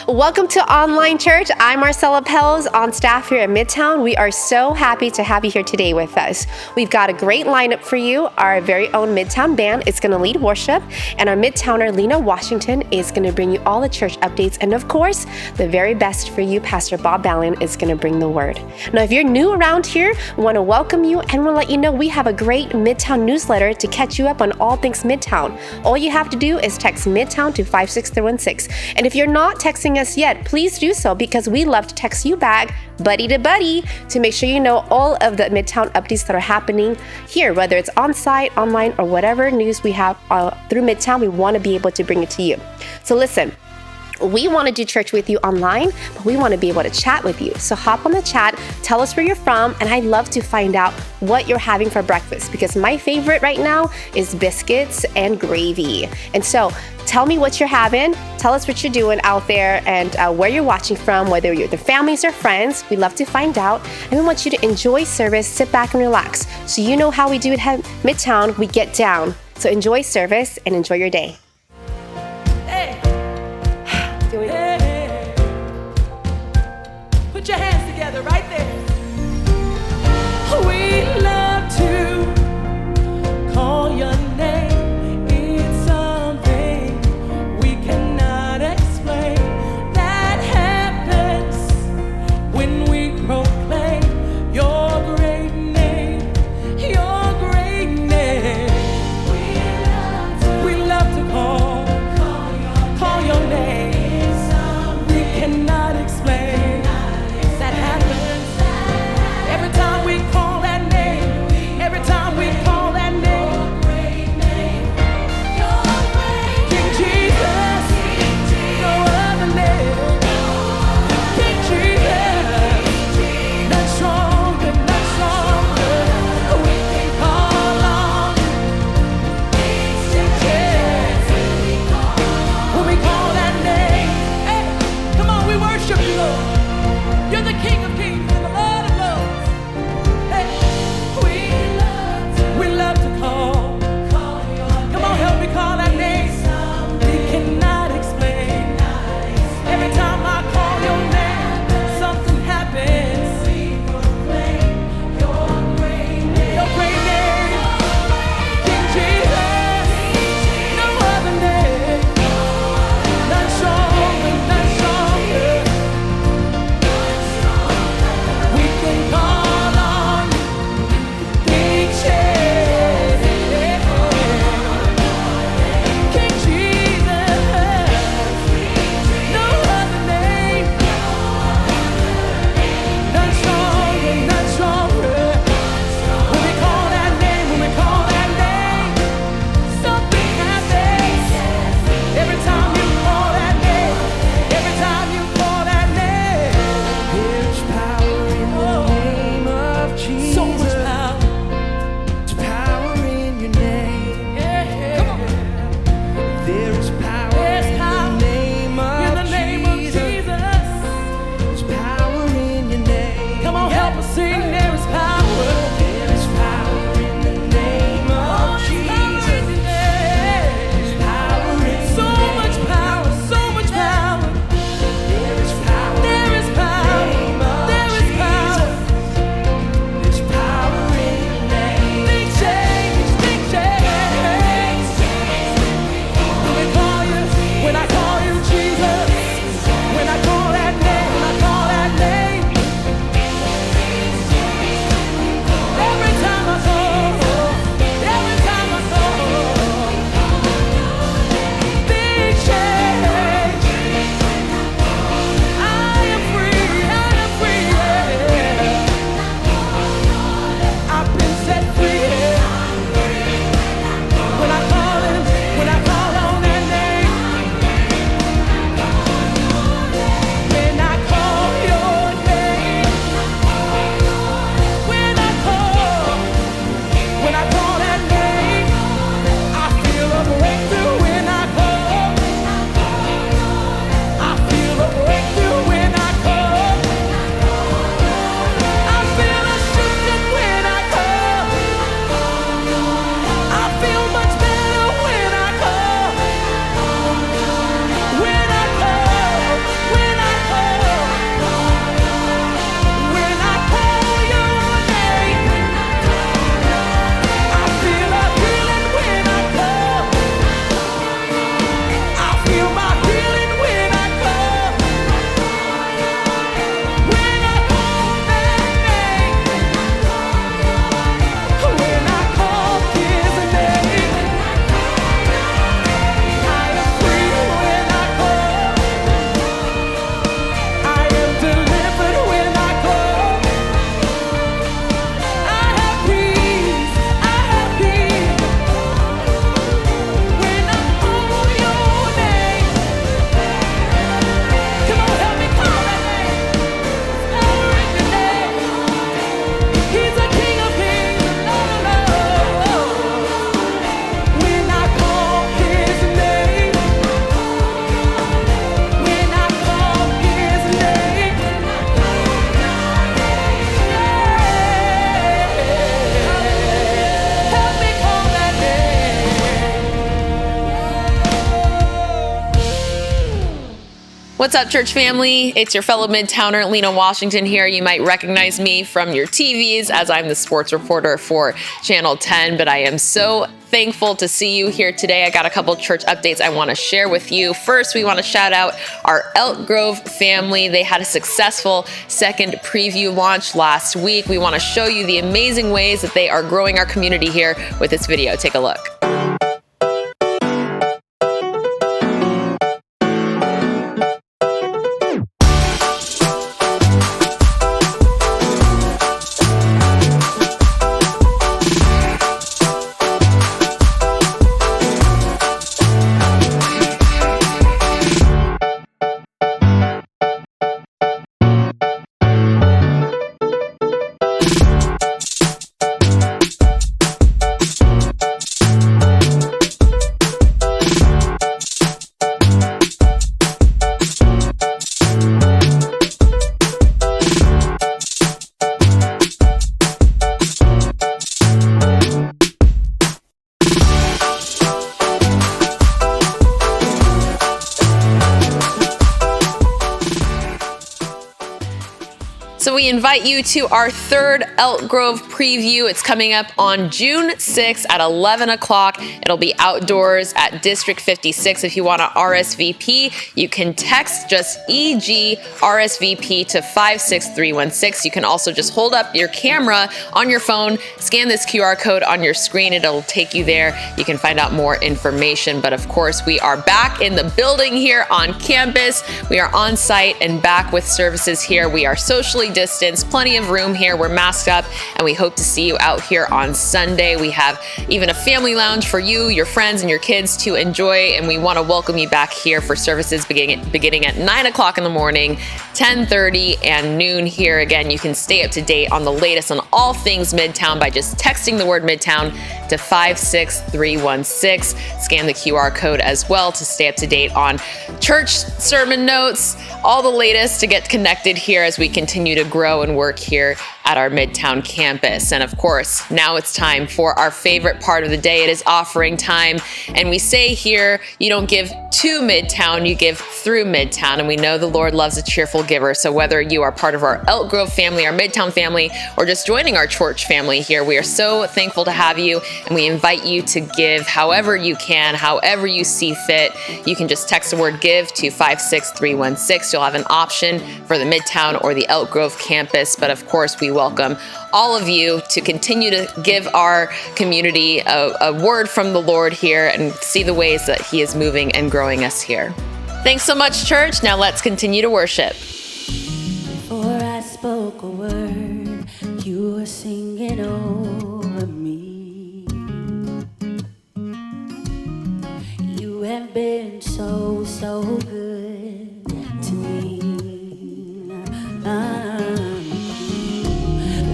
Welcome to Online Church. I'm Marcella Pells on staff here at Midtown. We are so happy to have you here today with us. We've got a great lineup for you. Our very own Midtown band is going to lead worship, and our Midtowner, Lena Washington, is going to bring you all the church updates. And of course, the very best for you, Pastor Bob Balian, is going to bring the word. Now, if you're new around here, we want to welcome you and we'll let you know we have a great Midtown newsletter to catch you up on all things Midtown. All you have to do is text Midtown to 56316. And if you're not texting us yet, please do so because we love to text you back, buddy to buddy, to make sure you know all of the Midtown updates that are happening here, whether it's on site, online, or whatever news we have through Midtown. We want to be able to bring it to you. So listen, we want to do church with you online, but we want to be able to chat with you. So hop on the chat, tell us where you're from, and I'd love to find out what you're having for breakfast because my favorite right now is biscuits and gravy. And so tell me what you're having, tell us what you're doing out there and where you're watching from, whether you're the families or friends. We'd love to find out, and we want you to enjoy service, sit back and relax. So you know how we do it at Midtown, we get down. So enjoy service and enjoy your day. Put your hands together right there. We love to call your name. It's something we cannot explain. That happens when we proclaim your great name. Your great name. We love to call your name. We cannot explain. Lord. What's up, church family? It's your fellow Midtowner, Lena Washington here. You might recognize me from your TVs as I'm the sports reporter for Channel 10, but I am so thankful to see you here today. I got a couple church updates I want to share with you. First, we want to shout out our Elk Grove family. They had a successful second preview launch last week. We want to show you the amazing ways that they are growing our community here with this video. Take a look. So we invite you to our third Elk Grove preview. It's coming up on June 6th at 11 o'clock. It'll be outdoors at District 56. If you want to RSVP, you can text just EG RSVP to 56316. You can also just hold up your camera on your phone, scan this QR code on your screen. It'll take you there. You can find out more information. But of course, we are back in the building here on campus. We are on site and back with services here. We are socially distance, plenty of room here. We're masked up, and we hope to see you out here on Sunday. We have even a family lounge for you, your friends, and your kids to enjoy, and we want to welcome you back here for services beginning at 9 o'clock in the morning, 10:30, and noon here. Again, you can stay up to date on the latest on all things Midtown by just texting the word Midtown to 56316. Scan the QR code as well to stay up to date on church sermon notes, all the latest to get connected here as we continue to grow and work here at our Midtown campus. And of course, now it's time for our favorite part of the day. It is offering time. And we say here, you don't give to Midtown, you give through Midtown. And we know the Lord loves a cheerful giver. So whether you are part of our Elk Grove family, our Midtown family, or just joining our church family here, we are so thankful to have you. And we invite you to give however you can, however you see fit. You can just text the word give to 56316. You'll have an option for the Midtown or the Elk Grove campus. But of course, we welcome all of you to continue to give our community a word from the Lord here and see the ways that He is moving and growing us here. Thanks so much, church. Now let's continue to worship. Before I spoke a word, you were singing over me. You have been so, so good to me.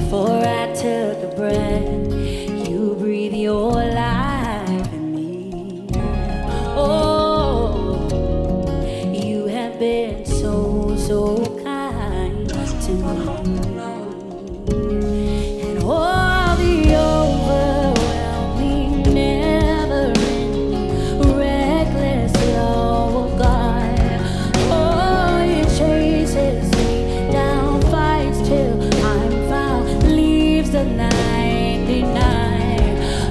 Before I took a breath, you breathe your life in me. Oh, you have been so, so kind to me. And all the overwhelming, never-ending, reckless love of God. Oh, it chases me down, fights till I'm found, leaves the 99.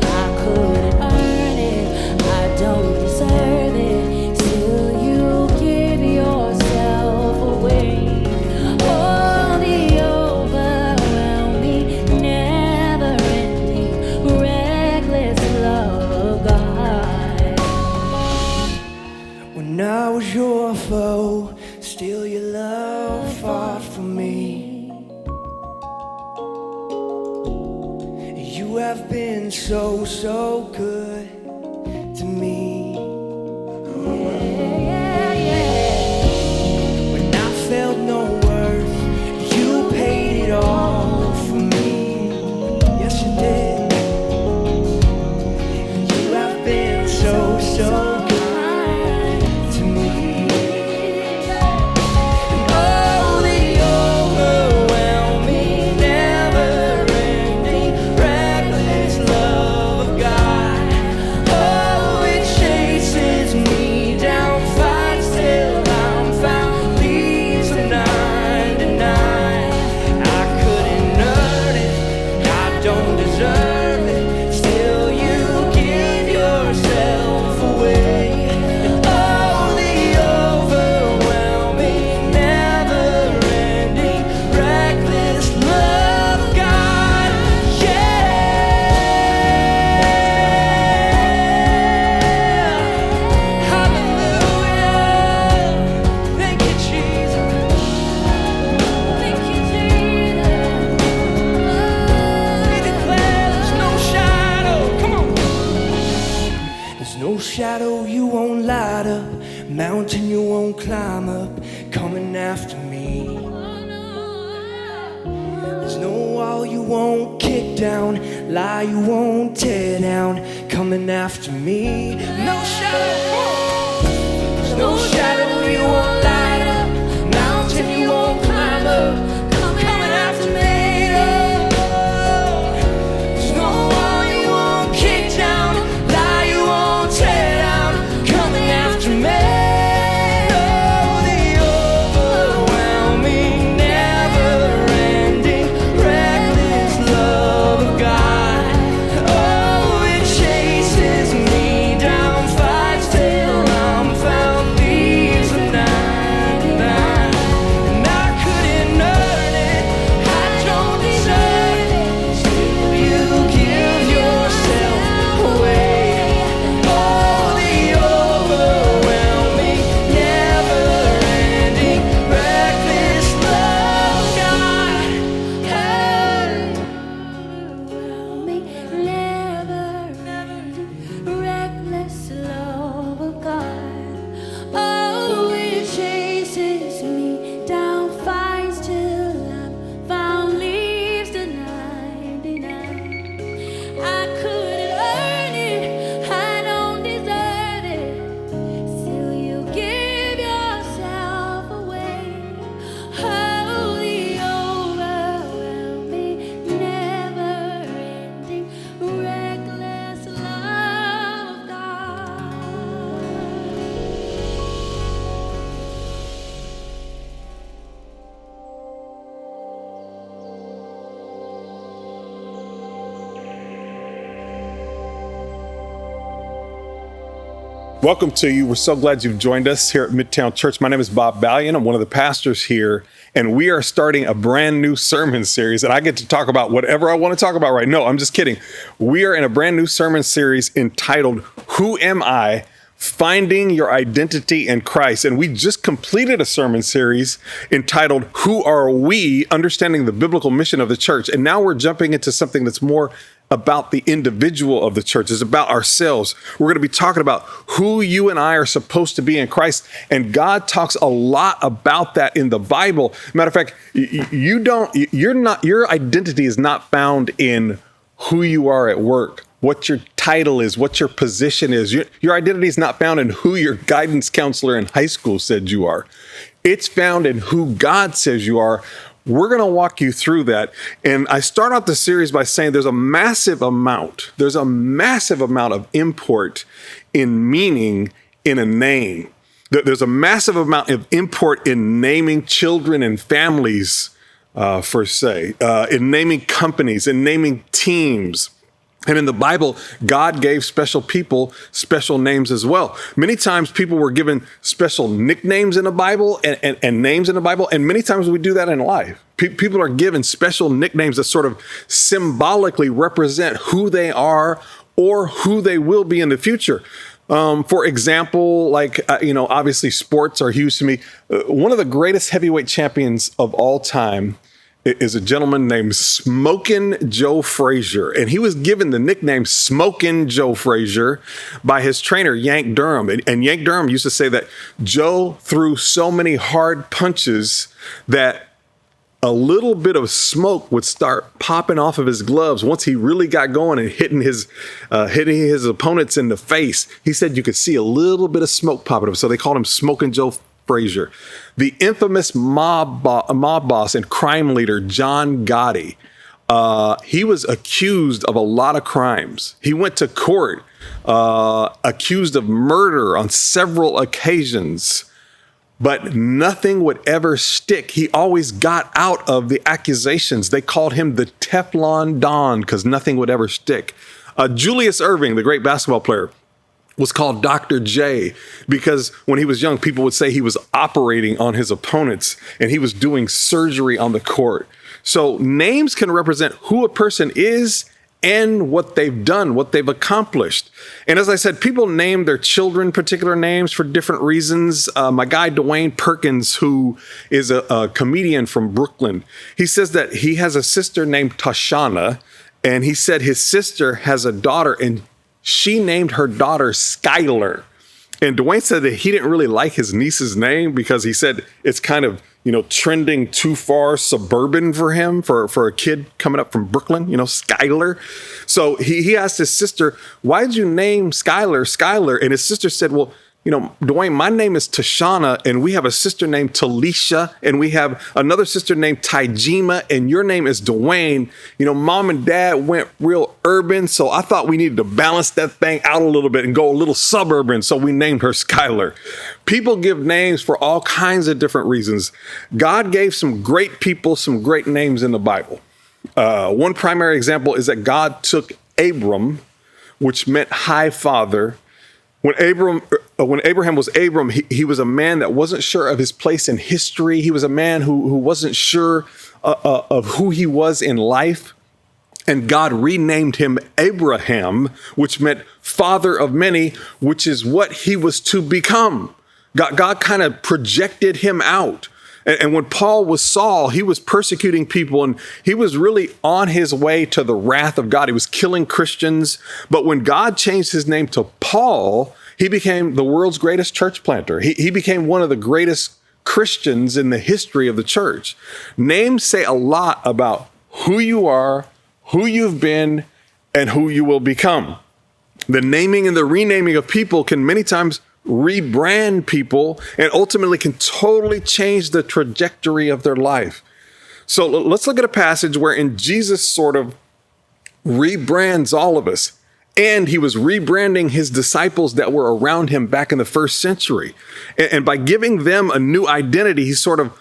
I couldn't earn it, I don't deserve it. Still, you give yourself away. Oh, the overwhelming, never-ending, reckless love of God. When I was your foe, still your love fought for me. You have been so, so good to me. Yeah, yeah. When I felt no worth, you paid it all for me. Yes, you did. You have been so, so kind to me. And oh, the overwhelming, never-ending, reckless love of God. climb up, coming after me. There's no wall you won't kick down, lie you won't tear down, coming after me. No shadow, there's no shadow you won't light up, mountain you won't climb up, coming after me. There's no wall you won't kick down, lie you won't tear down, coming after me. Welcome to you. We're so glad you've joined us here at Midtown Church. My name is Bob Balian. I'm one of the pastors here, and we are starting a brand new sermon series, and I get to talk about whatever I want to talk about right now. No, I'm just kidding. We are in a brand new sermon series entitled, Who Am I? Finding Your Identity in Christ. And we just completed a sermon series entitled, Who Are We? Understanding the Biblical Mission of the Church. And now we're jumping into something that's more about the individual of the church. It's about ourselves. We're going to be talking about who you and I are supposed to be in Christ. And God talks a lot about that in the Bible. Matter of fact, your identity is not found in who you are at work, what your title is, what your position is. Your identity is not found in who your guidance counselor in high school said you are. It's found in who God says you are. We're going to walk you through that. And I start out the series by saying there's a massive amount of import in meaning in a name. There's a massive amount of import in naming children and families, per se, in naming companies, in naming teams. And in the Bible, God gave special people special names as well. Many times people were given special nicknames in the Bible and names in the Bible. And many times we do that in life. People are given special nicknames that sort of symbolically represent who they are or who they will be in the future. For example, obviously sports are huge to me. One of the greatest heavyweight champions of all time is a gentleman named Smokin' Joe Frazier. And he was given the nickname Smokin' Joe Frazier by his trainer, Yank Durham. And Yank Durham used to say that Joe threw so many hard punches that a little bit of smoke would start popping off of his gloves once he really got going and hitting his opponents in the face. He said you could see a little bit of smoke popping up. So they called him Smokin' Joe Frazier. The infamous mob boss and crime leader, John Gotti, he was accused of a lot of crimes. He went to court accused of murder on several occasions, but nothing would ever stick. He always got out of the accusations. They called him the Teflon Don because nothing would ever stick. Julius Erving, the great basketball player, was called Dr. J because when he was young, people would say he was operating on his opponents and he was doing surgery on the court. So names can represent who a person is and what they've done, what they've accomplished. And as I said, people name their children particular names for different reasons. My guy, Dwayne Perkins, who is a comedian from Brooklyn, he says that he has a sister named Tashana, and he said his sister has a daughter and she named her daughter Skylar. And Dwayne said that he didn't really like his niece's name because he said it's kind of, trending too far suburban for him, for a kid coming up from Brooklyn, Skylar. So he asked his sister, why did you name Skylar? And his sister said, well, Dwayne, my name is Tashana, and we have a sister named Talisha, and we have another sister named Tajima, and your name is Dwayne. Mom and dad went real urban, so I thought we needed to balance that thing out a little bit and go a little suburban, so we named her Skylar. People give names for all kinds of different reasons. God gave some great people some great names in the Bible. One primary example is that God took Abram, which meant high father. When Abraham was Abram, he was a man that wasn't sure of his place in history. He was a man who wasn't sure of who he was in life. And God renamed him Abraham, which meant father of many, which is what he was to become. God kind of projected him out. And when Paul was Saul, he was persecuting people, and he was really on his way to the wrath of God. He was killing Christians. But when God changed his name to Paul, he became the world's greatest church planter. He became one of the greatest Christians in the history of the church. Names say a lot about who you are, who you've been, and who you will become. The naming and the renaming of people can many times rebrand people and ultimately can totally change the trajectory of their life. So let's look at a passage wherein Jesus sort of rebrands all of us. And he was rebranding his disciples that were around him back in the first century. And by giving them a new identity, he sort of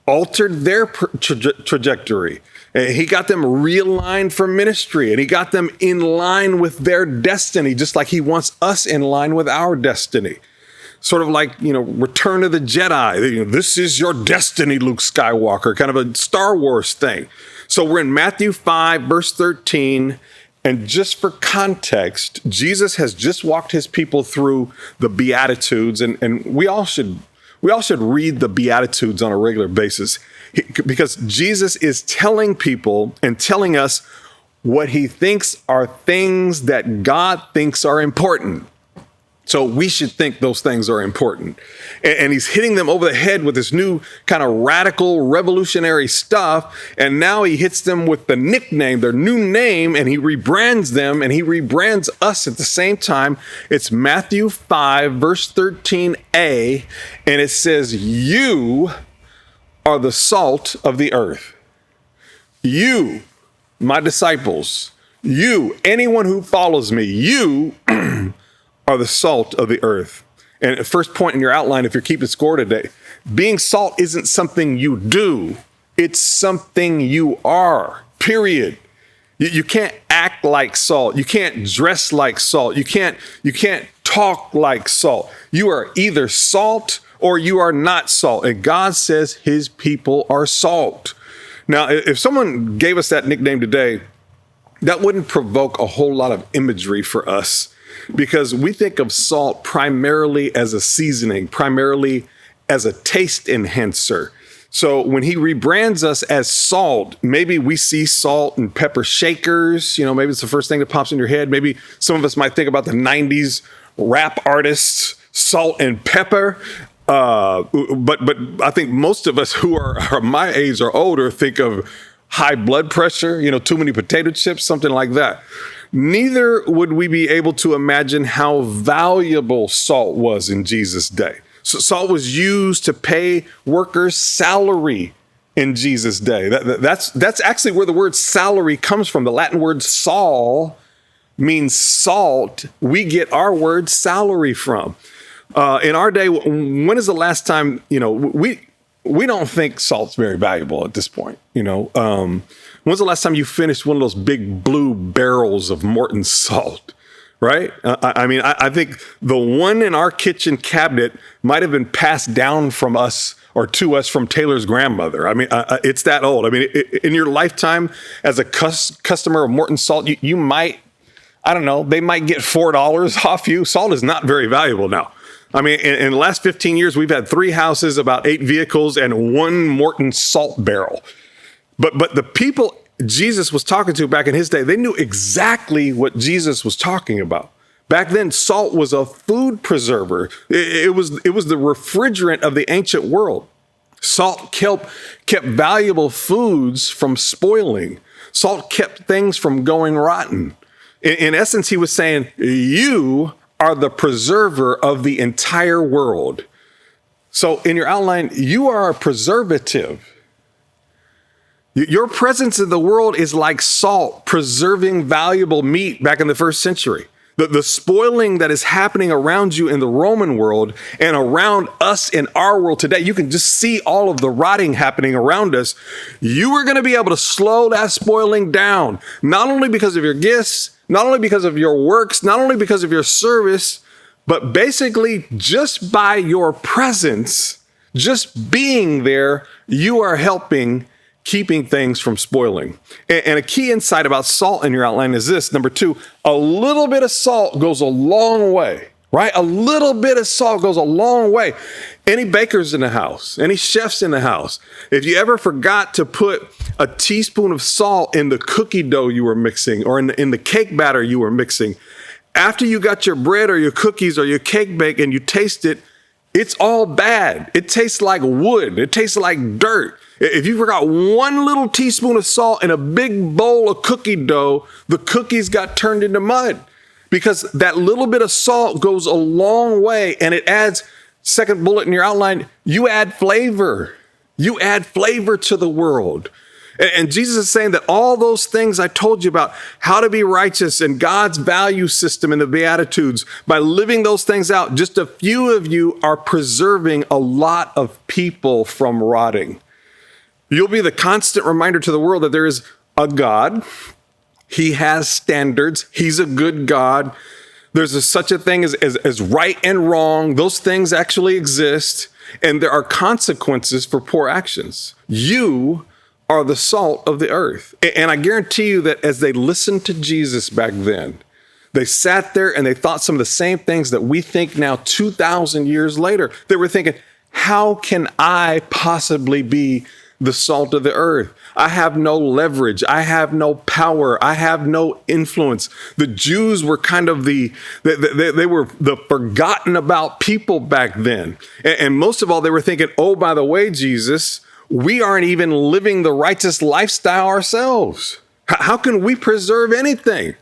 altered their trajectory. He got them realigned for ministry, and he got them in line with their destiny, just like he wants us in line with our destiny. Sort of like, Return of the Jedi. This is your destiny, Luke Skywalker, kind of a Star Wars thing. So we're in Matthew 5, verse 13. And just for context, Jesus has just walked his people through the Beatitudes, and we all should read the Beatitudes on a regular basis because Jesus is telling people and telling us what he thinks are things that God thinks are important. So we should think those things are important. And he's hitting them over the head with this new kind of radical, revolutionary stuff. And now he hits them with the nickname, their new name, and he rebrands them, and he rebrands us at the same time. It's Matthew 5, verse 13a, and it says, "You are the salt of the earth." You, my disciples, you, anyone who follows me, you are the salt of the earth. And first point in your outline, if you're keeping score today, being salt isn't something you do. It's something you are, period. You can't act like salt. You can't dress like salt. You can't talk like salt. You are either salt or you are not salt. And God says his people are salt. Now, if someone gave us that nickname today, that wouldn't provoke a whole lot of imagery for us, because we think of salt primarily as a seasoning, primarily as a taste enhancer. So when he rebrands us as salt, maybe we see salt and pepper shakers. Maybe it's the first thing that pops in your head. Maybe some of us might think about the 90s rap artists, Salt and Pepper. But I think most of us who are my age or older think of high blood pressure, too many potato chips, something like that. Neither would we be able to imagine how valuable salt was in Jesus' day. So salt was used to pay workers' salary in Jesus' day. That's actually where the word salary comes from. The Latin word sal means salt. We get our word salary from. In our day, when is the last time, we don't think salt's very valuable at this point, When's the last time you finished one of those big blue barrels of Morton salt, right? I think the one in our kitchen cabinet might have been passed down from us or to us from Taylor's grandmother. It's that old. In your lifetime as a customer of Morton salt, you might, they might get $4 off you. Salt is not very valuable now. In the last 15 years, we've had 3 houses, about 8 vehicles, and 1 Morton salt barrel. But the people Jesus was talking to back in his day, they knew exactly what Jesus was talking about. Back then, salt was a food preserver. It was the refrigerant of the ancient world. Salt kept valuable foods from spoiling. Salt kept things from going rotten. In essence, he was saying, you are the preserver of the entire world. So in your outline, you are a preservative. Your presence in the world is like salt preserving valuable meat back in the first century. The spoiling that is happening around you in the Roman world and around us in our world today, you can just see all of the rotting happening around us. You are going to be able to slow that spoiling down, not only because of your gifts, not only because of your works, not only because of your service, but basically just by your presence, just being there, you are helping keeping things from spoiling. And a key insight about salt in your outline is this. Number 2, a little bit of salt goes a long way, right? A little bit of salt goes a long way. Any bakers in the house, any chefs in the house, if you ever forgot to put a teaspoon of salt in the cookie dough you were mixing or in the cake batter you were mixing, after you got your bread or your cookies or your cake baked and you taste it, it's all bad. It tastes like wood. It tastes like dirt. If you forgot one little teaspoon of salt in a big bowl of cookie dough, the cookies got turned into mud because that little bit of salt goes a long way and it adds, second bullet in your outline, you add flavor. You add flavor to the world. And Jesus is saying that all those things I told you about, how to be righteous and God's value system in the Beatitudes, by living those things out, just a few of you are preserving a lot of people from rotting. You'll be the constant reminder to the world that there is a God. He has standards. He's a good God. There's such a thing as right and wrong. Those things actually exist. And there are consequences for poor actions. You are the salt of the earth. And I guarantee you that as they listened to Jesus back then, they sat there and they thought some of the same things that we think now 2,000 years later. They were thinking, how can I possibly be the salt of the earth? I have no leverage. I have no power. I have no influence. The Jews were kind of they were the forgotten about people back then. And most of all, they were thinking, oh, by the way, Jesus, we aren't even living the righteous lifestyle ourselves. How can we preserve anything?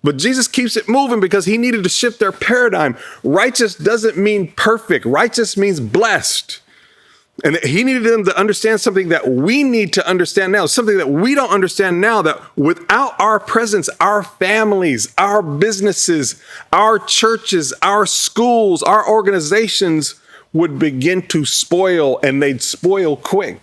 But Jesus keeps it moving because he needed to shift their paradigm. Righteous doesn't mean perfect. Righteous means blessed. And he needed them to understand something that we need to understand now, something that we don't understand now, that without our presence, our families, our businesses, our churches, our schools, our organizations would begin to spoil, and they'd spoil quick.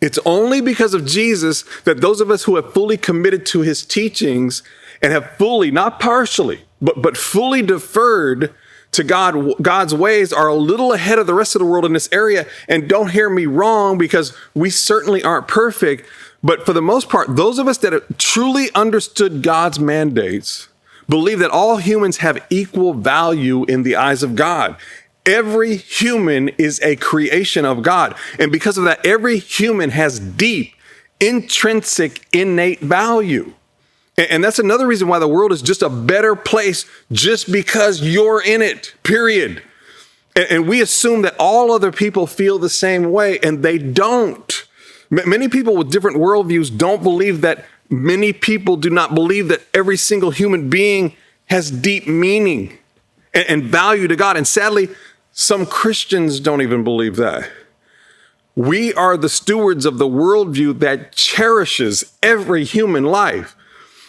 It's only because of Jesus that those of us who have fully committed to his teachings and have fully, not partially, but fully deferred to God's ways are a little ahead of the rest of the world in this area. And don't hear me wrong, because we certainly aren't perfect. But for the most part, those of us that have truly understood God's mandates believe that all humans have equal value in the eyes of God. Every human is a creation of God. And because of that, every human has deep, intrinsic, innate value. And that's another reason why the world is just a better place, just because you're in it, period. And we assume that all other people feel the same way, and they don't. Many people with different worldviews don't believe that. Many people do not believe that every single human being has deep meaning and value to God. And sadly, some Christians don't even believe that. We are the stewards of the worldview that cherishes every human life.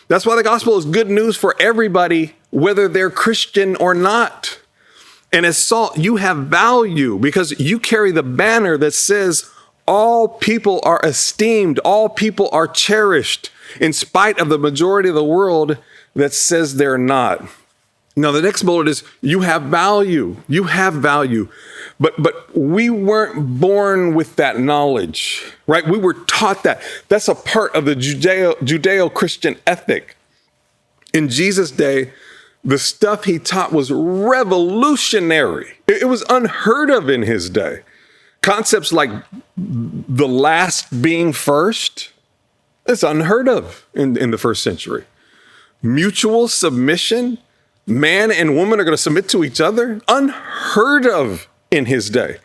That's why the gospel is good news for everybody, whether they're Christian or not. And as salt, you have value because you carry the banner that says all people are esteemed, all people are cherished, in spite of the majority of the world that says they're not. Now, the next bullet is you have value. You have value. But we weren't born with that knowledge, right? We were taught that. That's a part of the Judeo-Christian ethic. In Jesus' day, the stuff he taught was revolutionary. It was unheard of in his day. Concepts like the last being first, it's unheard of in the first century. Mutual submission, Man and woman are going to submit to each other? Unheard of in his day.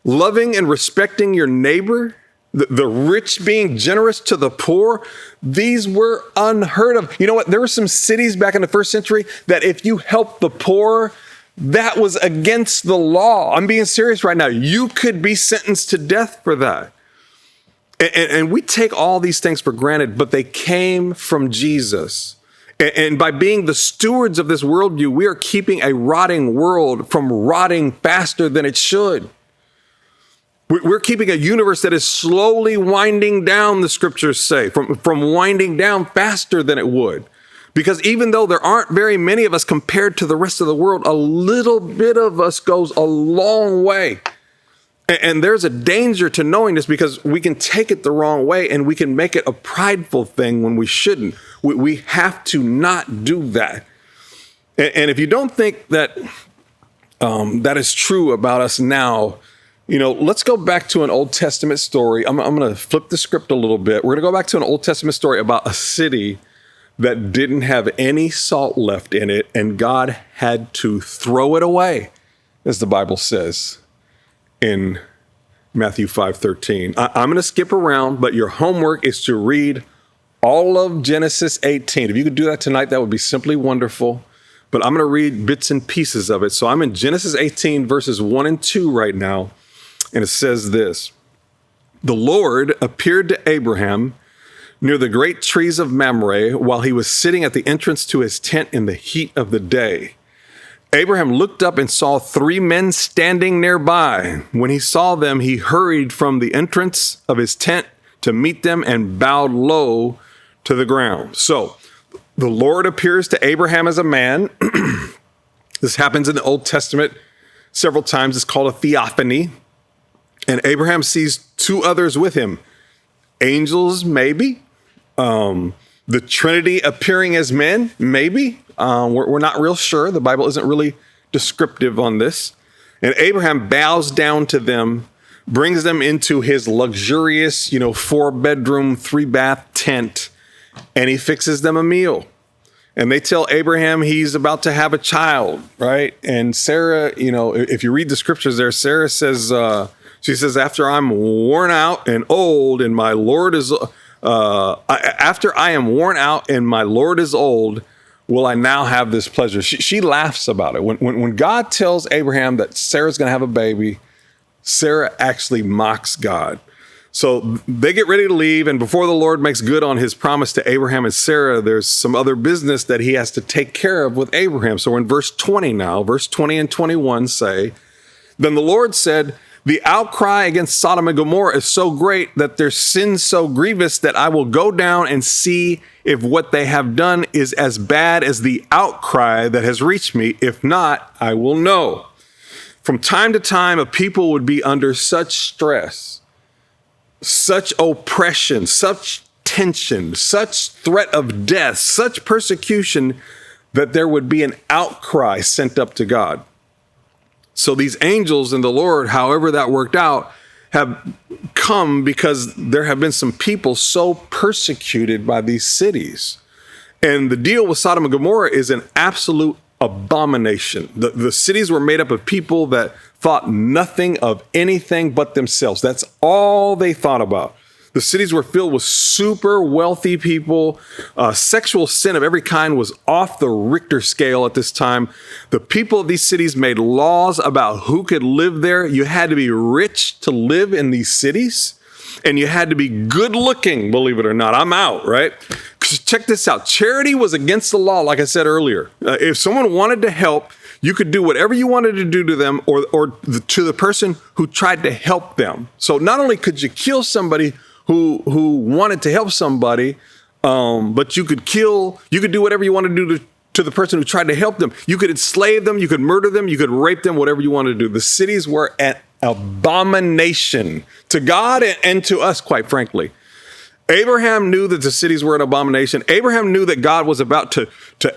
Loving and respecting your neighbor, the rich being generous to the poor, these were unheard of. You know what? There were some cities back in the first century that if you helped the poor, that was against the law. I'm being serious right now. You could be sentenced to death for that. And we take all these things for granted, but they came from Jesus. And by being the stewards of this worldview, we are keeping a rotting world from rotting faster than it should. We're keeping a universe that is slowly winding down, the scriptures say, from winding down faster than it would. Because even though there aren't very many of us compared to the rest of the world, a little bit of us goes a long way. And there's a danger to knowing this because we can take it the wrong way and we can make it a prideful thing when we shouldn't. We have to not do that. And if you don't think that that is true about us now, let's go back to an Old Testament story. I'm going to flip the script a little bit. We're going to go back to an Old Testament story about a city that didn't have any salt left in it, and God had to throw it away, as the Bible says in Matthew 5:13. I'm going to skip around, but your homework is to read all of Genesis 18. If you could do that tonight, that would be simply wonderful. But I'm going to read bits and pieces of it. So I'm in Genesis 18, verses 1 and 2 right now. And it says this: The Lord appeared to Abraham near the great trees of Mamre while he was sitting at the entrance to his tent in the heat of the day. Abraham looked up and saw 3 men standing nearby. When he saw them, he hurried from the entrance of his tent to meet them and bowed low to the ground. So the Lord appears to Abraham as a man. This happens in the Old Testament several times. It's called a theophany. And Abraham sees 2 others with him. Angels, maybe. The Trinity appearing as men, maybe. We're not real sure. The Bible isn't really descriptive on this. And Abraham bows down to them, brings them into his luxurious, 4-bedroom, 3-bath tent, and he fixes them a meal. And they tell Abraham he's about to have a child, right? And Sarah, if you read the scriptures there, Sarah says, she says, after I'm worn out and old and my Lord is, after I am worn out and my Lord is old, will I now have this pleasure? She laughs about it. When God tells Abraham that Sarah's going to have a baby, Sarah actually mocks God. So they get ready to leave. And before the Lord makes good on his promise to Abraham and Sarah, there's some other business that he has to take care of with Abraham. So we're in verse 20 now. Verse 20 and 21 say, Then the Lord said, The outcry against Sodom and Gomorrah is so great that their sin so grievous that I will go down and see if what they have done is as bad as the outcry that has reached me. If not, I will know. From time to time, a people would be under such stress, such oppression, such tension, such threat of death, such persecution that there would be an outcry sent up to God. So these angels and the Lord, however that worked out, have come because there have been some people so persecuted by these cities. And the deal with Sodom and Gomorrah is an absolute abomination. The cities were made up of people that thought nothing of anything but themselves. That's all they thought about. The cities were filled with super wealthy people. Sexual sin of every kind was off the Richter scale at this time. The people of these cities made laws about who could live there. You had to be rich to live in these cities, and you had to be good looking, believe it or not. I'm out, right? Check this out. Charity was against the law, like I said earlier. If someone wanted to help, you could do whatever you wanted to do to them or to the person who tried to help them. So not only could you kill somebody who wanted to help somebody, but you could do whatever you wanted to do to the person who tried to help them. You could enslave them, you could murder them, you could rape them, whatever you wanted to do. The cities were an abomination to God and to us, quite frankly. Abraham knew that the cities were an abomination. Abraham knew that God was about to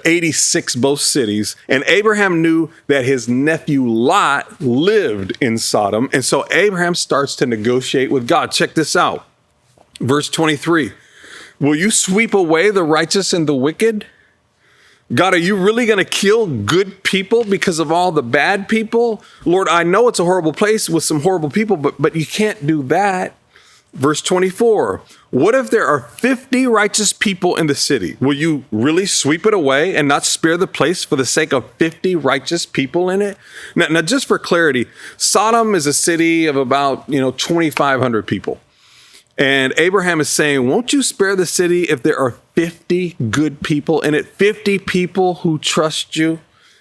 86 both cities. And Abraham knew that his nephew Lot lived in Sodom. And so Abraham starts to negotiate with God. Check this out. Verse 23, will you sweep away the righteous and the wicked? God, are you really going to kill good people because of all the bad people? Lord, I know it's a horrible place with some horrible people, but you can't do that. Verse 24, what if there are 50 righteous people in the city? Will you really sweep it away and not spare the place for the sake of 50 righteous people in it? Now just for clarity, Sodom is a city of about, 2,500 people. And Abraham is saying, won't you spare the city if there are 50 good people in it, 50 people who trust you?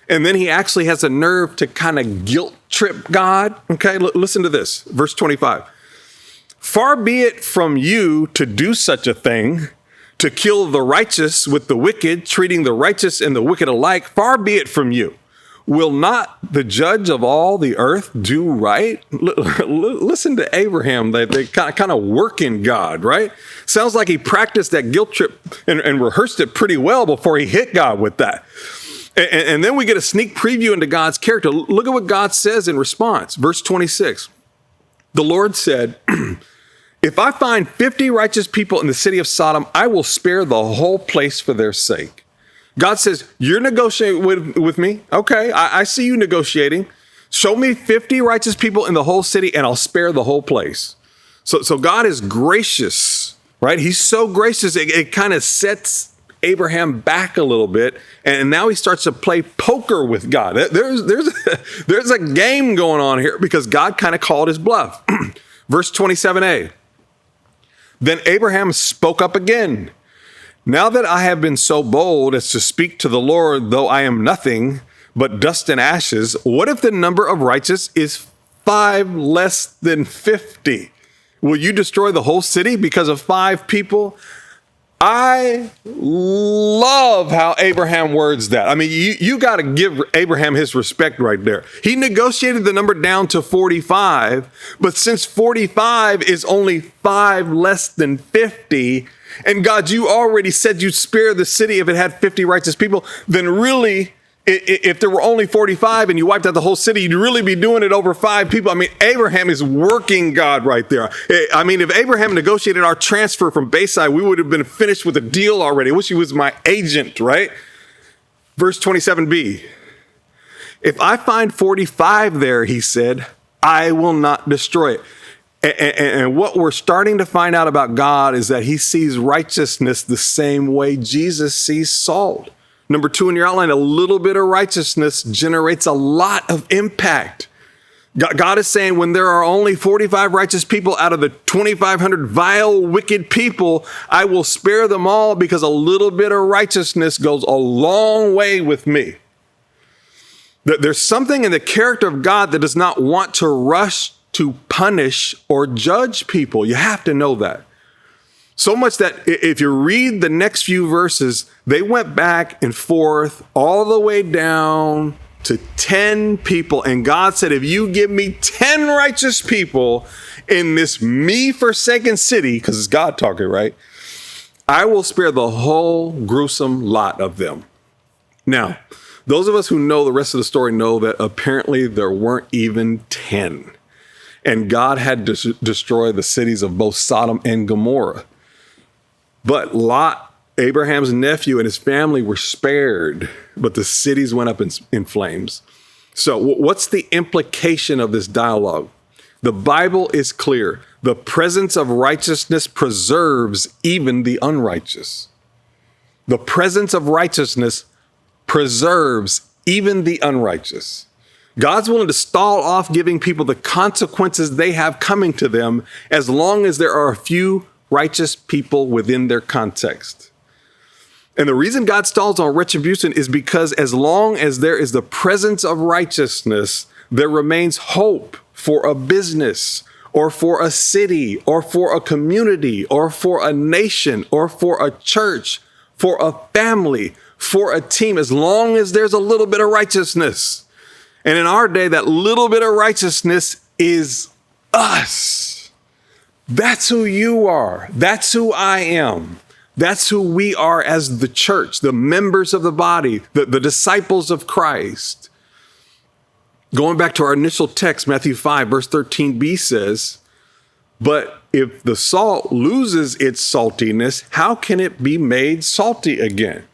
And then he actually has a nerve to kind of guilt trip God. Okay, listen to this, verse 25. Far be it from you to do such a thing, to kill the righteous with the wicked, treating the righteous and the wicked alike. Far be it from you. Will not the judge of all the earth do right? Listen to Abraham. They kind of work in God, right? Sounds like he practiced that guilt trip and rehearsed it pretty well before he hit God with that. And then we get a sneak preview into God's character. Look at what God says in response. Verse 26. The Lord said, if I find 50 righteous people in the city of Sodom, I will spare the whole place for their sake. God says, you're negotiating with me. Okay, I see you negotiating. Show me 50 righteous people in the whole city and I'll spare the whole place. So God is gracious, right? He's so gracious, it kind of sets Abraham back a little bit. And now he starts to play poker with God. There's a game going on here because God kind of called his bluff. Verse 27a. Then Abraham spoke up again. Now that I have been so bold as to speak to the Lord, though I am nothing but dust and ashes, what if the number of righteous is 5 less than 50? Will you destroy the whole city because of 5 people? I love how Abraham words that. I mean, you got to give Abraham his respect right there. He negotiated the number down to 45, but since 45 is only 5 less than 50, and God, you already said you'd spare the city if it had 50 righteous people, then really, if there were only 45 and you wiped out the whole city, you'd really be doing it over 5 people. I mean, Abraham is working God right there. I mean, if Abraham negotiated our transfer from Bayside, we would have been finished with a deal already. I wish he was my agent, right? Verse 27b. If I find 45 there, he said, I will not destroy it. And what we're starting to find out about God is that he sees righteousness the same way Jesus sees salt. Number 2 in your outline, a little bit of righteousness generates a lot of impact. God is saying when there are only 45 righteous people out of the 2,500 vile, wicked people, I will spare them all because a little bit of righteousness goes a long way with me. There's something in the character of God that does not want to rush to punish or judge people. You have to know that. So much that if you read the next few verses, they went back and forth all the way down to 10 people. And God said, if you give me 10 righteous people in this me-forsaken city, because it's God talking, right? I will spare the whole gruesome lot of them. Now, those of us who know the rest of the story know that apparently there weren't even 10. And God had to destroy the cities of both Sodom and Gomorrah. But Lot, Abraham's nephew, and his family were spared, but the cities went up in flames. So what's the implication of this dialogue? The Bible is clear. The presence of righteousness preserves even the unrighteous. The presence of righteousness preserves even the unrighteous. God's willing to stall off giving people the consequences they have coming to them as long as there are a few righteous people within their context. And the reason God stalls on retribution is because as long as there is the presence of righteousness, there remains hope for a business or for a city or for a community or for a nation or for a church, for a family, for a team, as long as there's a little bit of righteousness. And in our day, that little bit of righteousness is us. That's who you are. That's who I am. That's who we are as the church, the members of the body, the disciples of Christ. Going back to our initial text, Matthew 5, verse 13b says, but if the salt loses its saltiness, how can it be made salty again?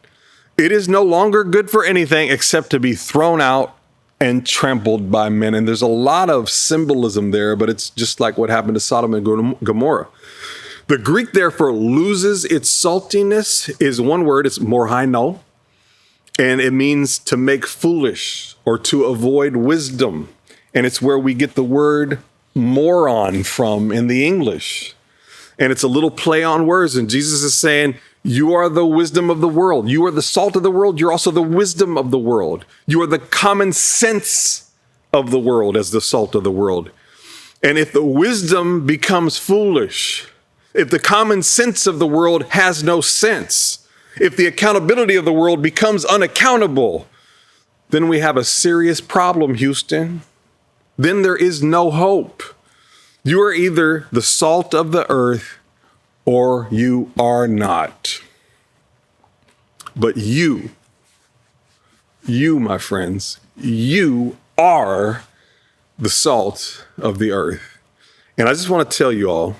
It is no longer good for anything except to be thrown out and trampled by men. And there's a lot of symbolism there, but it's just like what happened to Sodom and Gomorrah. The Greek, therefore, loses its saltiness is one word. It's moraino, and it means to make foolish or to avoid wisdom. And it's where we get the word moron from in the English. And it's a little play on words. And Jesus is saying, you are the wisdom of the world. You are the salt of the world. You're also the wisdom of the world. You are the common sense of the world as the salt of the world. And if the wisdom becomes foolish, if the common sense of the world has no sense, if the accountability of the world becomes unaccountable, then we have a serious problem, Houston. Then there is no hope. You are either the salt of the earth or you are not. But you, my friends, you are the salt of the earth. And I just want to tell you all,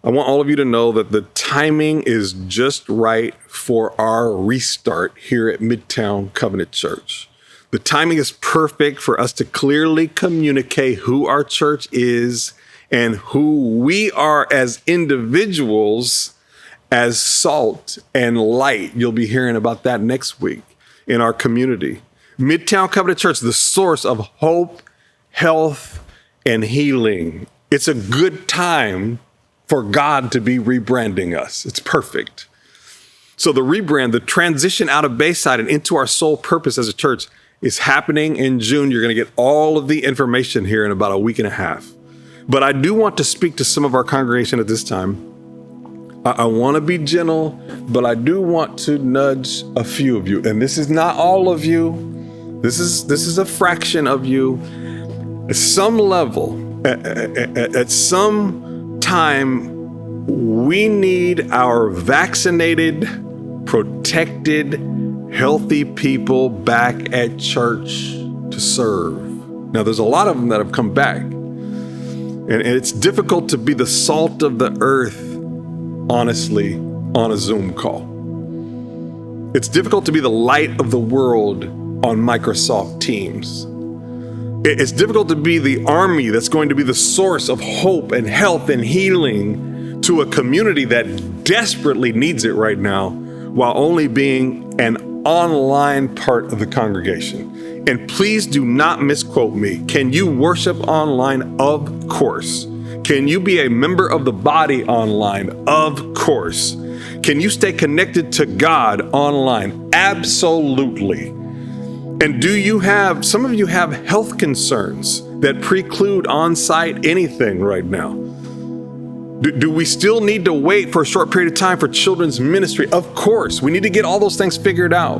I want all of you to know that the timing is just right for our restart here at Midtown Covenant Church. The timing is perfect for us to clearly communicate who our church is and who we are as individuals, as salt and light. You'll be hearing about that next week in our community. Midtown Covenant Church, the source of hope, health, and healing. It's a good time for God to be rebranding us. It's perfect. So the rebrand, the transition out of Bayside and into our sole purpose as a church is happening in June. You're going to get all of the information here in about a week and a half. But I do want to speak to some of our congregation at this time. I want to be gentle, but I do want to nudge a few of you. And this is not all of you. This is a fraction of you. At some level, at some time, we need our vaccinated, protected, healthy people back at church to serve. Now, there's a lot of them that have come back. And it's difficult to be the salt of the earth, honestly, on a Zoom call. It's difficult to be the light of the world on Microsoft Teams. It's difficult to be the army that's going to be the source of hope and health and healing to a community that desperately needs it right now, while only being an online part of the congregation. And please do not misquote me. Can you worship online? Of course. Can you be a member of the body online? Of course. Can you stay connected to God online? Absolutely. And some of you have health concerns that preclude on-site anything right now? Do we still need to wait for a short period of time for children's ministry? Of course. We need to get all those things figured out.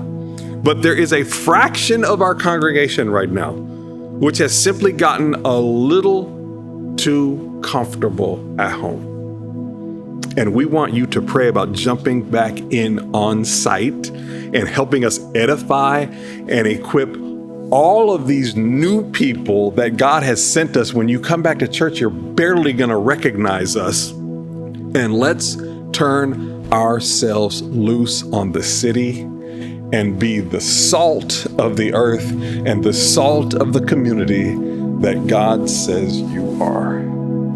But there is a fraction of our congregation right now which has simply gotten a little too comfortable at home. And we want you to pray about jumping back in on site and helping us edify and equip all of these new people that God has sent us. When you come back to church, you're barely going to recognize us. And let's turn ourselves loose on the city and be the salt of the earth and the salt of the community that God says you are.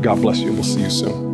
God bless you. We'll see you soon.